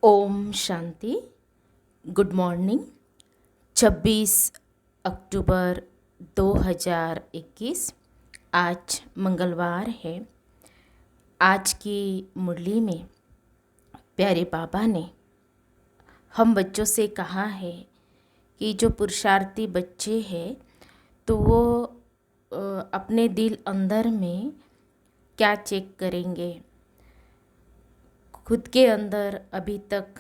Om Shanti. Good morning. 26 अक्टूबर 2021 आज मंगलवार है। आज की मुरली में प्यारे बाबा ने हम बच्चों से कहा है कि जो पुरुषार्थी बच्चे हैं तो वो अपने दिल अंदर में क्या चेक करेंगे, खुद के अंदर अभी तक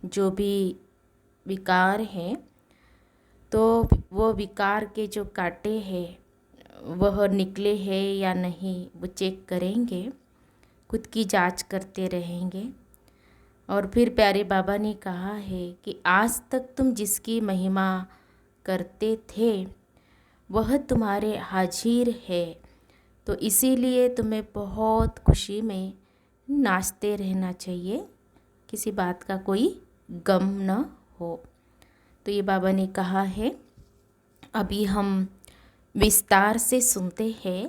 जो भी विकार हैं तो वो विकार के जो कांटे हैं वह निकले हैं या नहीं, वो चेक करेंगे, खुद की जांच करते रहेंगे। और फिर प्यारे बाबा ने कहा है कि आज तक तुम जिसकी महिमा करते थे वह तुम्हारे हाजिर है, तो इसीलिए तुम्हें बहुत खुशी में नाचते रहना चाहिए, किसी बात का कोई गम न हो। तो ये बाबा ने कहा है। अभी हम विस्तार से सुनते हैं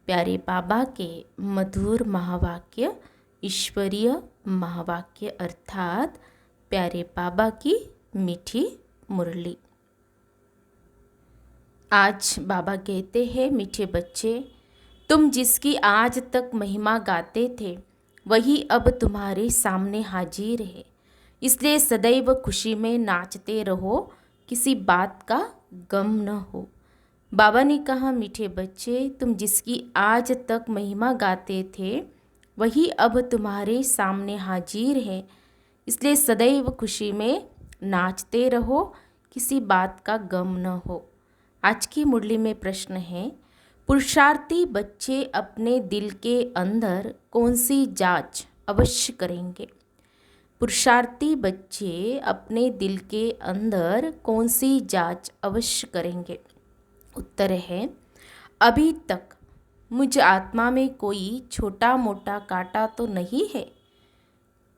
प्यारे बाबा के मधुर महावाक्य, ईश्वरीय महावाक्य अर्थात प्यारे बाबा की मीठी मुरली। आज बाबा कहते हैं, मीठे बच्चे, तुम जिसकी आज तक महिमा गाते थे वही अब तुम्हारे सामने हाजिर है, इसलिए सदैव खुशी में नाचते रहो, किसी बात का गम न हो। बाबा ने कहा, मीठे बच्चे, तुम जिसकी आज तक महिमा गाते थे वही अब तुम्हारे सामने हाजिर है, इसलिए सदैव खुशी में नाचते रहो, किसी बात का गम न हो। आज की मुरली में प्रश्न है, पुरुषार्थी बच्चे अपने दिल के अंदर कौन सी जांच अवश्य करेंगे? पुरुषार्थी बच्चे अपने दिल के अंदर कौन सी जांच अवश्य करेंगे? उत्तर है, अभी तक मुझ आत्मा में कोई छोटा मोटा कांटा तो नहीं है।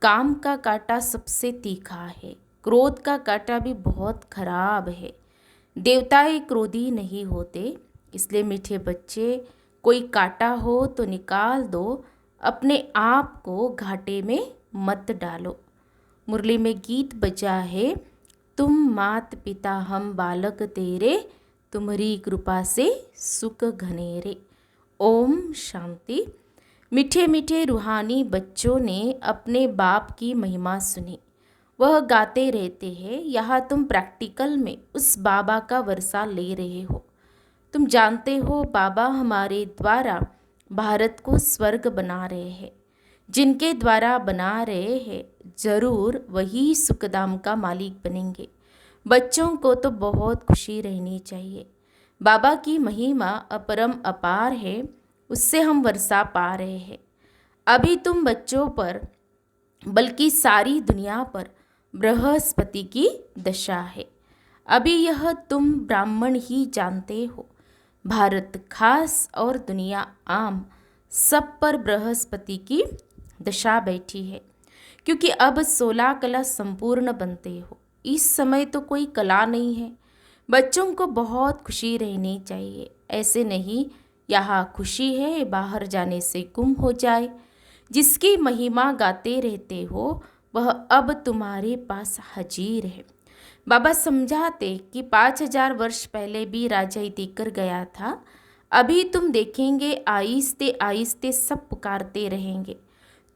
काम का कांटा सबसे तीखा है, क्रोध का कांटा भी बहुत खराब है। देवताएं क्रोधी नहीं होते, इसलिए मीठे बच्चे, कोई कांटा हो तो निकाल दो, अपने आप को घाटे में मत डालो। मुरली में गीत बजा है, तुम मात पिता हम बालक तेरे, तुम्हारी कृपा से सुख घनेरे। ओम शांति। मीठे मीठे रूहानी बच्चों ने अपने बाप की महिमा सुनी, वह गाते रहते हैं। यहाँ तुम प्रैक्टिकल में उस बाबा का वर्षा ले रहे हो। तुम जानते हो बाबा हमारे द्वारा भारत को स्वर्ग बना रहे हैं। जिनके द्वारा बना रहे हैं जरूर वही सुखधाम का मालिक बनेंगे। बच्चों को तो बहुत खुशी रहनी चाहिए। बाबा की महिमा अपरम अपार है, उससे हम वर्षा पा रहे हैं। अभी तुम बच्चों पर बल्कि सारी दुनिया पर बृहस्पति की दशा है। अभी यह तुम ब्राह्मण ही जानते हो, भारत खास और दुनिया आम सब पर बृहस्पति की दशा बैठी है, क्योंकि अब 16 कला संपूर्ण बनते हो। इस समय तो कोई कला नहीं है। बच्चों को बहुत खुशी रहनी चाहिए, ऐसे नहीं यहाँ खुशी है बाहर जाने से गुम हो जाए। जिसकी महिमा गाते रहते हो वह अब तुम्हारे पास हाजिर है। बाबा समझाते कि 5000 वर्ष पहले भी राजा देकर गया था। अभी तुम देखेंगे आहिस्ते आहिस्ते सब पुकारते रहेंगे,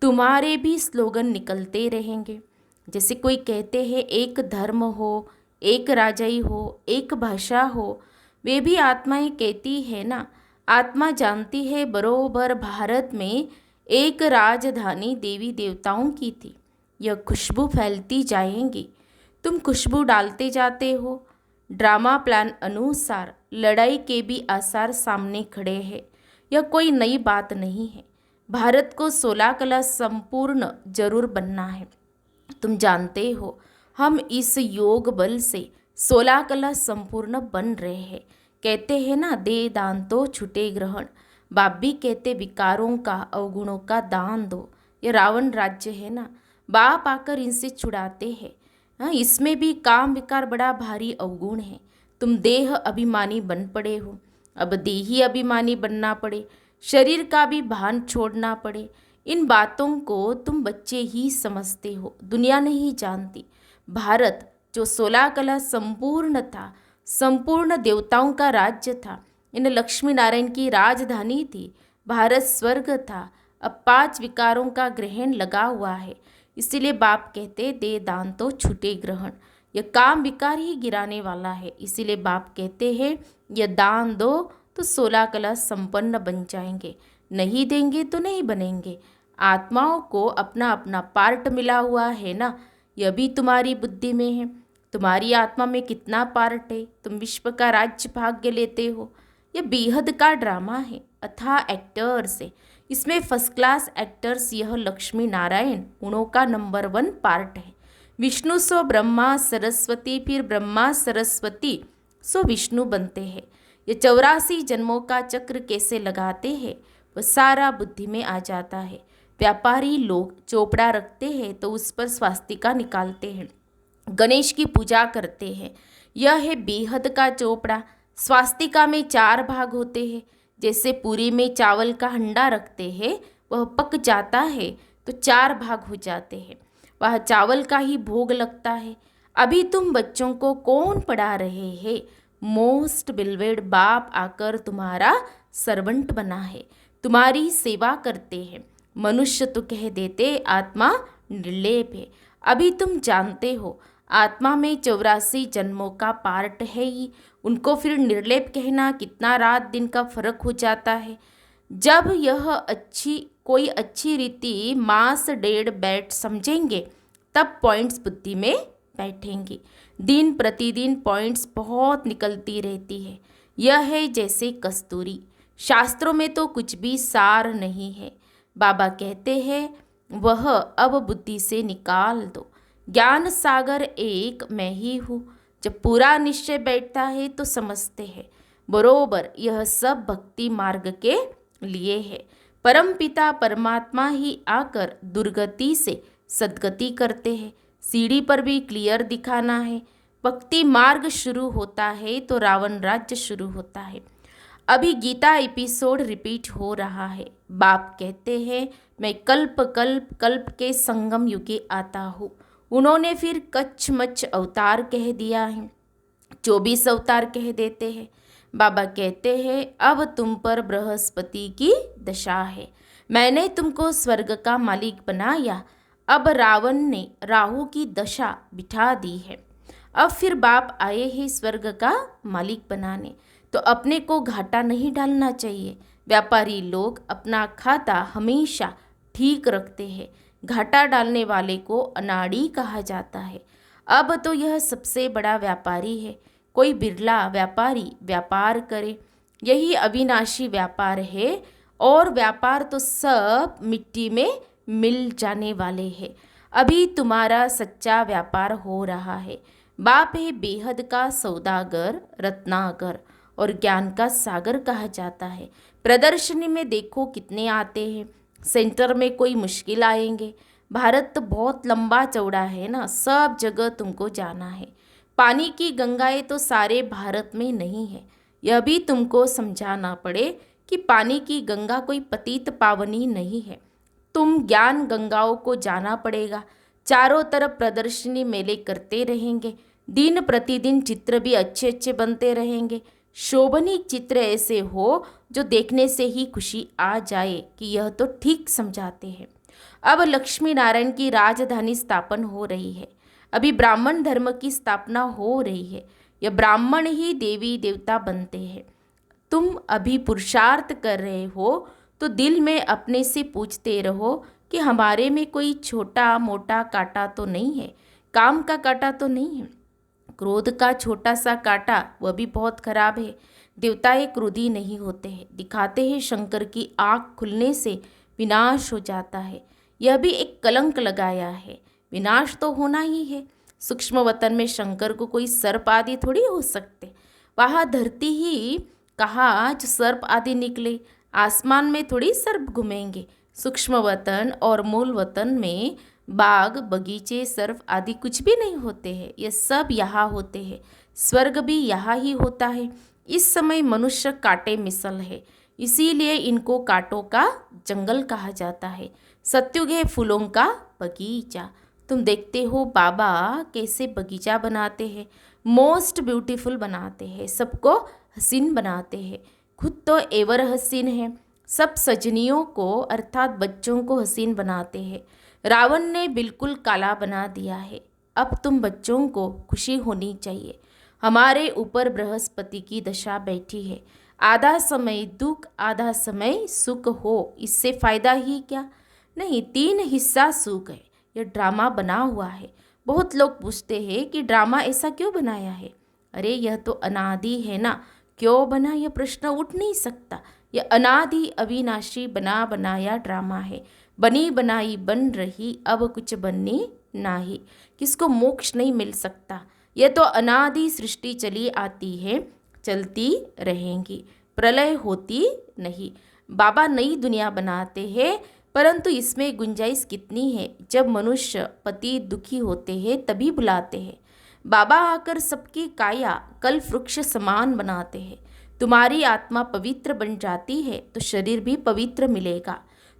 तुम्हारे भी स्लोगन निकलते रहेंगे। जैसे कोई कहते हैं एक धर्म हो, एक राजाई हो, एक भाषा हो, वे भी आत्माएं कहती है ना। आत्मा जानती है बरोबर भारत में एक राजधानी देवी देवताओं की थी। यह खुशबू फैलती जाएंगी, तुम खुशबू डालते जाते हो। ड्रामा प्लान अनुसार लड़ाई के भी आसार सामने खड़े हैं। यह कोई नई बात नहीं है। भारत को 16 कला संपूर्ण जरूर बनना है। तुम जानते हो हम इस योग बल से 16 कला संपूर्ण बन रहे हैं। कहते हैं ना, दे दान तो छुटे ग्रहण। बाप भी कहते विकारों का अवगुणों का दान दो। ये रावण राज्य है ना, बाप आकर इनसे छुड़ाते हैं। हाँ, इसमें भी काम विकार बड़ा भारी अवगुण है। तुम देह अभिमानी बन पड़े हो, अब देही अभिमानी बनना पड़े, शरीर का भी भान छोड़ना पड़े। इन बातों को तुम बच्चे ही समझते हो, दुनिया नहीं जानती। भारत जो 16 कला संपूर्ण था, संपूर्ण देवताओं का राज्य था, इन लक्ष्मी नारायण की राजधानी थी। भारत स्वर्ग था। अब 5 विकारों का ग्रहण लगा हुआ है, इसीलिए बाप कहते दे दान तो छूटे ग्रहण। यह काम विकार ही गिराने वाला है, इसीलिए बाप कहते हैं यह दान दो तो 16 कला संपन्न बन जाएंगे, नहीं देंगे तो नहीं बनेंगे। आत्माओं को अपना अपना पार्ट मिला हुआ है ना, यह भी तुम्हारी बुद्धि में है। तुम्हारी आत्मा में कितना पार्ट है, तुम विश्व का राज्य भाग्य लेते हो। यह बेहद का ड्रामा है, अथाह एक्टर्स है। इसमें फर्स्ट क्लास एक्टर्स यह लक्ष्मी नारायण गुणों का नंबर 1 पार्ट है। विष्णु सो ब्रह्मा सरस्वती, फिर ब्रह्मा सरस्वती सो विष्णु बनते हैं। ये 84 जन्मों का चक्र कैसे लगाते हैं वह सारा बुद्धि में आ जाता है। व्यापारी लोग चोपड़ा रखते हैं तो उस पर स्वास्तिका निकालते हैं, गणेश की पूजा करते हैं। यह है बेहद का चोपड़ा। स्वास्तिका में 4 भाग होते हैं। जैसे पूरी में चावल का हंडा रखते हैं, वह पक जाता है तो 4 भाग हो जाते हैं, वह चावल का ही भोग लगता है। अभी तुम बच्चों को कौन पढ़ा रहे हैं? मोस्ट बिलवेड बाप आकर तुम्हारा सर्वेंट बना है, तुम्हारी सेवा करते हैं। मनुष्य तो कह देते आत्मा निर्लेप है। अभी तुम जानते हो आत्मा में 84 जन्मों का पार्ट है ही, उनको फिर निर्लेप कहना कितना रात दिन का फर्क हो जाता है। जब यह कोई अच्छी रीति मास डेढ़ बैठ समझेंगे तब पॉइंट्स बुद्धि में बैठेंगे। दिन प्रतिदिन पॉइंट्स बहुत निकलती रहती है। यह है जैसे कस्तूरी, शास्त्रों में तो कुछ भी सार नहीं है। बाबा कहते हैं वह अब बुद्धि से निकाल दो। ज्ञान सागर एक मैं ही हूँ। जब पूरा निश्चय बैठता है तो समझते हैं बरोबर यह सब भक्ति मार्ग के लिए है। परमपिता परमात्मा ही आकर दुर्गति से सद्गति करते हैं। सीढ़ी पर भी क्लियर दिखाना है। भक्ति मार्ग शुरू होता है तो रावण राज्य शुरू होता है। अभी गीता एपिसोड रिपीट हो रहा है। बाप कहते हैं मैं कल्प कल्प कल्प के संगम युगे आता हूँ। उन्होंने फिर कच्छ मच्छ अवतार कह दिया है, 24 अवतार कह देते हैं। बाबा कहते हैं अब तुम पर बृहस्पति की दशा है। मैंने तुमको स्वर्ग का मालिक बनाया, अब रावण ने राहु की दशा बिठा दी है। अब फिर बाप आए हैं स्वर्ग का मालिक बनाने, तो अपने को घाटा नहीं डालना चाहिए। व्यापारी लोग अपना खाता हमेशा ठीक रखते हैं। घाटा डालने वाले को अनाड़ी कहा जाता है। अब तो यह सबसे बड़ा व्यापारी है। कोई बिरला व्यापारी व्यापार करे, यही अविनाशी व्यापार है। और व्यापार तो सब मिट्टी में मिल जाने वाले हैं। अभी तुम्हारा सच्चा व्यापार हो रहा है। बाप है बेहद का सौदागर, रत्नागर और ज्ञान का सागर कहा जाता है। प्रदर्शनी में देखो कितने आते हैं। सेंटर में कोई मुश्किल आएंगे। भारत तो बहुत लंबा चौड़ा है ना, सब जगह तुमको जाना है। पानी की गंगाएं तो सारे भारत में नहीं है। यह भी तुमको समझाना पड़े कि पानी की गंगा कोई पतित पावनी नहीं है। तुम ज्ञान गंगाओं को जाना पड़ेगा। चारों तरफ प्रदर्शनी मेले करते रहेंगे। दिन प्रतिदिन चित्र भी अच्छे अच्छे बनते रहेंगे। शोभनीय चित्र ऐसे हो जो देखने से ही खुशी आ जाए कि यह तो ठीक समझाते हैं। अब लक्ष्मी नारायण की राजधानी स्थापन हो रही है। अभी ब्राह्मण धर्म की स्थापना हो रही है। यह ब्राह्मण ही देवी देवता बनते हैं। तुम अभी पुरुषार्थ कर रहे हो तो दिल में अपने से पूछते रहो कि हमारे में कोई छोटा मोटा कांटा तो नहीं है, काम का कांटा तो नहीं है। क्रोध का छोटा सा कांटा वह भी बहुत खराब है। देवताएं क्रोधी नहीं होते हैं। दिखाते हैं शंकर की आँख खुलने से विनाश हो जाता है। यह भी एक कलंक लगाया है। विनाश तो होना ही है। सूक्ष्म वतन में शंकर को कोई सर्प आदि थोड़ी हो सकते। वहाँ धरती ही कहाँ जो सर्प आदि निकले। आसमान में थोड़ी सर्प घूमेंगे। सूक्ष्म वतन और मूल वतन में बाग बगीचे सर्प आदि कुछ भी नहीं होते हैं। ये सब यहाँ होते हैं। स्वर्ग भी यहाँ ही होता है। इस समय मनुष्य कांटे मिसल है, इसीलिए इनको कांटों का जंगल कहा जाता है। सत्युग है फूलों का बगीचा। तुम देखते हो बाबा कैसे बगीचा बनाते हैं, मोस्ट ब्यूटीफुल बनाते हैं, सबको हसीन बनाते हैं, खुद तो एवर हसीन है, सब सजनियों को अर्थात बच्चों को हसीन बनाते हैं। रावण ने बिल्कुल काला बना दिया है। अब तुम बच्चों को खुशी होनी चाहिए। हमारे ऊपर बृहस्पति की दशा बैठी है। आधा समय दुख आधा समय सुख हो, इससे फायदा ही क्या। नहीं, 3 हिस्सा सुख है। यह ड्रामा बना हुआ है। बहुत लोग पूछते हैं कि ड्रामा ऐसा क्यों बनाया है। अरे यह तो अनादि है ना, क्यों बना यह प्रश्न उठ नहीं सकता। यह अनादि अविनाशी बना बनाया ड्रामा है। बनी बनाई बन रही अब कुछ बननी नाही, किसको मोक्ष नहीं मिल सकता। यह तो अनादि सृष्टि चली आती है, चलती रहेंगी, प्रलय होती नहीं। बाबा नई दुनिया बनाते हैं, परंतु इसमें गुंजाइश कितनी है। जब मनुष्य पति दुखी होते हैं तभी बुलाते हैं। बाबा आकर सबकी काया कल्प वृक्ष समान बनाते हैं। तुम्हारी आत्मा पवित्र बन जाती है तो शरीर भी पवित्र मिलेगा।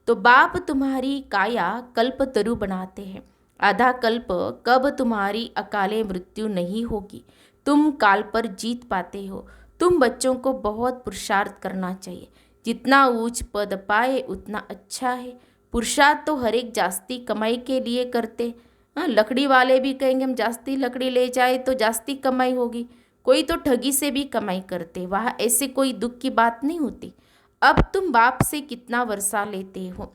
तो बाप तुम्हारी काया कल्प तरु बनाते हैं। आधा कल्प कब तुम्हारी अकाले मृत्यु नहीं होगी, तुम काल पर जीत पाते हो। तुम बच्चों को बहुत पुरुषार्थ करना चाहिए। जितना ऊंच पद पाए उतना अच्छा है। पुरुषार्थ तो हर एक जास्ती कमाई के लिए करते। हाँ, लकड़ी वाले भी कहेंगे हम जास्ती लकड़ी ले जाए तो जास्ती कमाई होगी। कोई तो ठगी से भी कमाई करते, वहाँ ऐसे कोई दुख की बात नहीं होती। अब तुम बाप से कितना वर्षा लेते हो,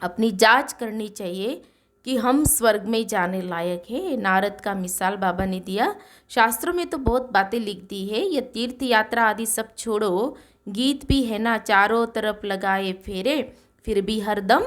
अपनी जांच करनी चाहिए कि हम स्वर्ग में जाने लायक है। नारद का मिसाल बाबा ने दिया। शास्त्रों में तो बहुत बातें लिख दी है। ये तीर्थ यात्रा आदि सब छोड़ो, गीत भी है ना, चारों तरफ लगाए फेरे फिर भी हरदम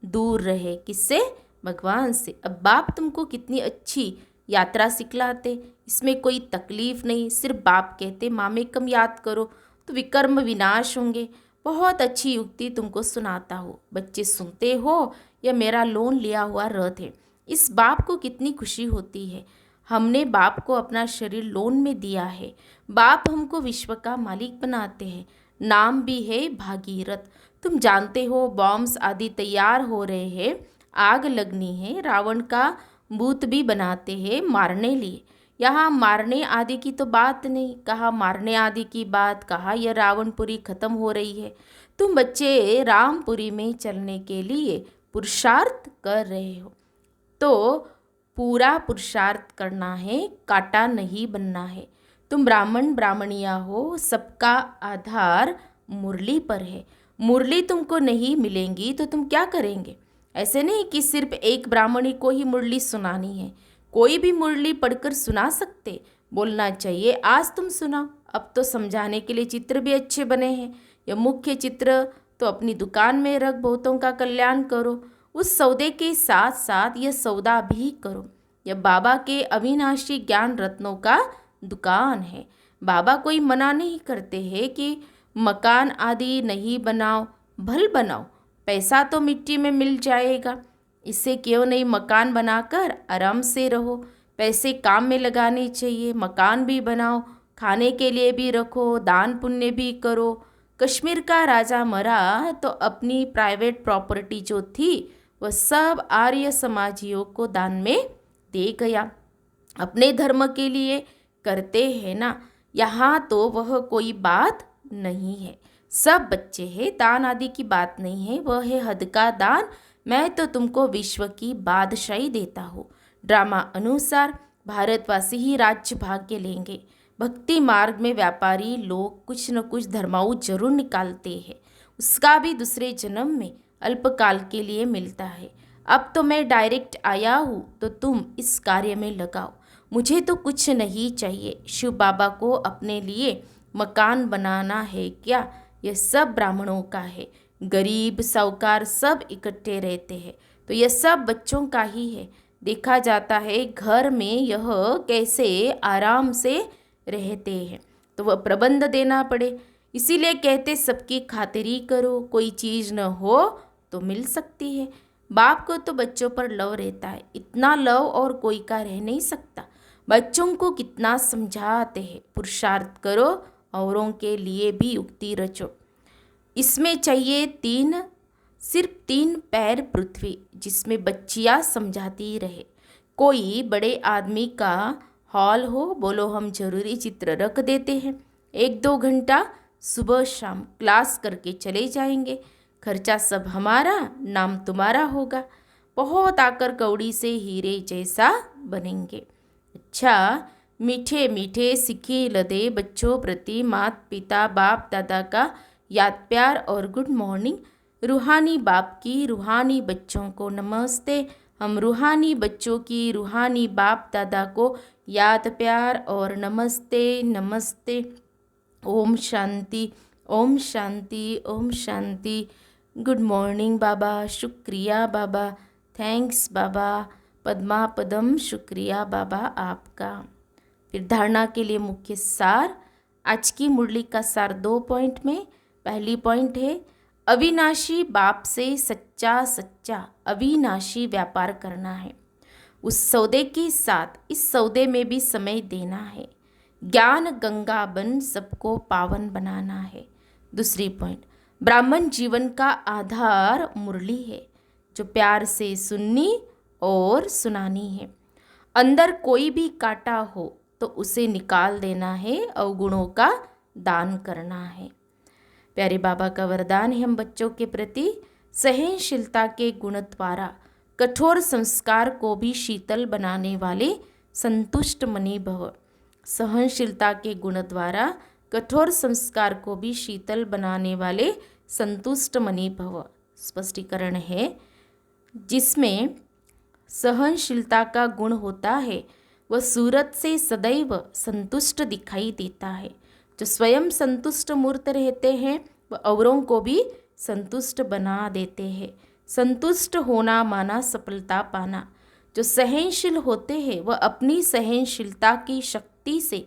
दूर रहे किससे, भगवान से। अब बाप तुमको कितनी अच्छी यात्रा सिखलाते, इसमें कोई तकलीफ नहीं। सिर्फ बाप कहते मामेकम याद करो तो विकर्म विनाश होंगे। बहुत अच्छी युक्ति तुमको सुनाता हो, बच्चे सुनते हो। यह मेरा लोन लिया हुआ रथ है। इस बाप को कितनी खुशी होती है। हमने बाप को अपना शरीर लोन में दिया है। बाप हमको विश्व का मालिक बनाते हैं। नाम भी है भागीरथ। तुम जानते हो बॉम्ब्स आदि तैयार हो रहे हैं, आग लगनी है। रावण का भूत भी बनाते हैं मारने लिए। यहाँ मारने आदि की तो बात नहीं, कहा मारने आदि की बात, कहा यह रावणपुरी खत्म हो रही है। तुम बच्चे रामपुरी में चलने के लिए पुरुषार्थ कर रहे हो, तो पूरा पुरुषार्थ करना है, काटा नहीं बनना है। तुम ब्राह्मण ब्राह्मणिया हो, सबका आधार मुरली पर है। मुरली तुमको नहीं मिलेंगी तो तुम क्या करेंगे। ऐसे नहीं कि सिर्फ एक ब्राह्मणी को ही मुरली सुनानी है, कोई भी मुरली पढ़कर सुना सकते। बोलना चाहिए आज तुम सुनाओ। अब तो समझाने के लिए चित्र भी अच्छे बने हैं। यह मुख्य चित्र तो अपनी दुकान में रख, बहुतों का कल्याण करो। उस सौदे के साथ साथ यह सौदा भी करो। यह बाबा के अविनाशी ज्ञान रत्नों का दुकान है। बाबा कोई मना नहीं करते हैं कि मकान आदि नहीं बनाओ, भल बनाओ, पैसा तो मिट्टी में मिल जाएगा। इससे क्यों नहीं मकान बनाकर आराम से रहो। पैसे काम में लगाने चाहिए। मकान भी बनाओ, खाने के लिए भी रखो, दान पुण्य भी करो। कश्मीर का राजा मरा तो अपनी प्राइवेट प्रॉपर्टी जो थी वह सब आर्य समाजियों को दान में दे गया। अपने धर्म के लिए करते हैं ना, यहाँ तो वह कोई बात नहीं है। सब बच्चे हैं, दान आदि की बात नहीं है, वह है हद का दान। मैं तो तुमको विश्व की बादशाही देता हूँ। ड्रामा अनुसार भारतवासी ही राज्य भाग्य लेंगे। भक्ति मार्ग में व्यापारी लोग कुछ न कुछ धर्माऊ जरूर निकालते हैं, उसका भी दूसरे जन्म में अल्पकाल के लिए मिलता है। अब तो मैं डायरेक्ट आया हूँ तो तुम इस कार्य में लगाओ। मुझे तो कुछ नहीं चाहिए। शिव बाबा को अपने लिए मकान बनाना है क्या, यह सब ब्राह्मणों का है। गरीब साहूकार सब इकट्ठे रहते हैं तो यह सब बच्चों का ही है। देखा जाता है घर में यह कैसे आराम से रहते हैं, तो वह प्रबंध देना पड़े। इसीलिए कहते सबकी खातिरी करो, कोई चीज़ न हो तो मिल सकती है। बाप को तो बच्चों पर लव रहता है, इतना लव और कोई का रह नहीं सकता। बच्चों को कितना समझाते हैं, पुरुषार्थ करो, औरों के लिए भी युक्ति रचो। इसमें चाहिए 3 सिर्फ 3 पैर पृथ्वी जिसमें बच्चियाँ समझाती रहे। कोई बड़े आदमी का हॉल हो, बोलो हम जरूरी चित्र रख देते हैं। 1-2 घंटा सुबह शाम क्लास करके चले जाएंगे। खर्चा सब हमारा, नाम तुम्हारा होगा। बहुत आकर कौड़ी से हीरे जैसा बनेंगे। अच्छा, मीठे मीठे सिक्के लदे बच्चों प्रति माता पिता बाप दादा का याद प्यार और गुड मॉर्निंग। रूहानी बाप की रूहानी बच्चों को नमस्ते। हम रूहानी बच्चों की रूहानी बाप दादा को याद प्यार और नमस्ते नमस्ते। ओम शांति, ओम शांति, ओम शांति। गुड मॉर्निंग बाबा, शुक्रिया बाबा, थैंक्स बाबा, पद्मा पदम, शुक्रिया बाबा आपका। फिर धारणा के लिए मुख्य सार। आज की मुरली का सार 2 पॉइंट में। पहली पॉइंट है, अविनाशी बाप से सच्चा सच्चा अविनाशी व्यापार करना है। उस सौदे के साथ इस सौदे में भी समय देना है। ज्ञान गंगा बन सबको पावन बनाना है। दूसरी पॉइंट, ब्राह्मण जीवन का आधार मुरली है जो प्यार से सुननी और सुनानी है। अंदर कोई भी कांटा हो तो उसे निकाल देना है, अवगुणों का दान करना है। प्यारे बाबा का वरदान है हम बच्चों के प्रति, सहनशीलता के गुण द्वारा कठोर संस्कार को भी शीतल बनाने वाले संतुष्ट मनी भव। सहनशीलता के गुण द्वारा कठोर संस्कार को भी शीतल बनाने वाले संतुष्ट मनी भव। स्पष्टीकरण है, जिसमें सहनशीलता का गुण होता है वह सूरत से सदैव संतुष्ट दिखाई देता है। जो स्वयं संतुष्ट मूर्त रहते हैं वह औरों को भी संतुष्ट बना देते हैं। संतुष्ट होना माना सफलता पाना। जो सहनशील होते हैं वह अपनी सहनशीलता की शक्ति से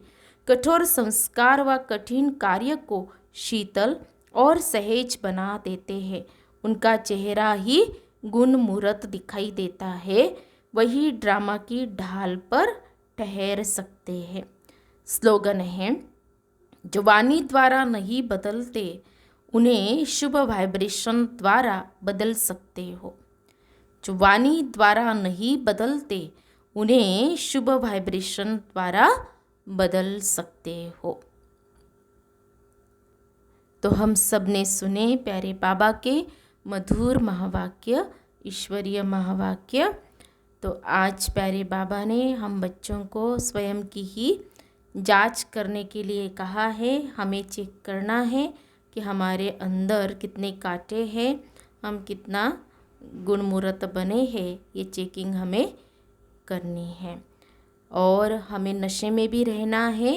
कठोर संस्कार व कठिन कार्य को शीतल और सहज बना देते हैं। उनका चेहरा ही गुण मूर्त दिखाई देता है, वही ड्रामा की ढाल पर ठहर सकते हैं। स्लोगन है, जो वाणी द्वारा नहीं बदलते उन्हें शुभ वाइब्रेशन द्वारा बदल सकते हो। जो वाणी द्वारा नहीं बदलते उन्हें शुभ वाइब्रेशन द्वारा बदल सकते हो। तो हम सब ने सुने प्यारे बाबा के मधुर महावाक्य, ईश्वरीय महावाक्य। तो आज प्यारे बाबा ने हम बच्चों को स्वयं की ही जांच करने के लिए कहा है। हमें चेक करना है कि हमारे अंदर कितने कांटे हैं, हम कितना गुणमूर्त बने हैं, ये चेकिंग हमें करनी है। और हमें नशे में भी रहना है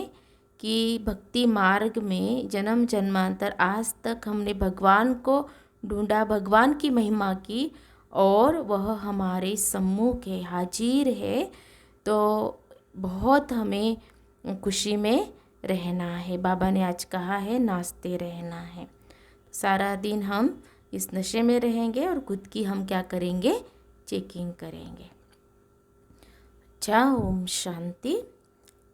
कि भक्ति मार्ग में जन्म जन्मांतर आज तक हमने भगवान को ढूंढा, भगवान की महिमा की और वह हमारे सम्मुख है, हाजिर है। तो बहुत हमें खुशी में रहना है। बाबा ने आज कहा है नाचते रहना है। सारा दिन हम इस नशे में रहेंगे और खुद की हम क्या करेंगे, चेकिंग करेंगे। अच्छा, ओम शांति,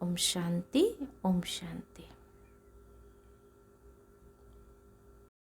ओम शांति, ओम शांति।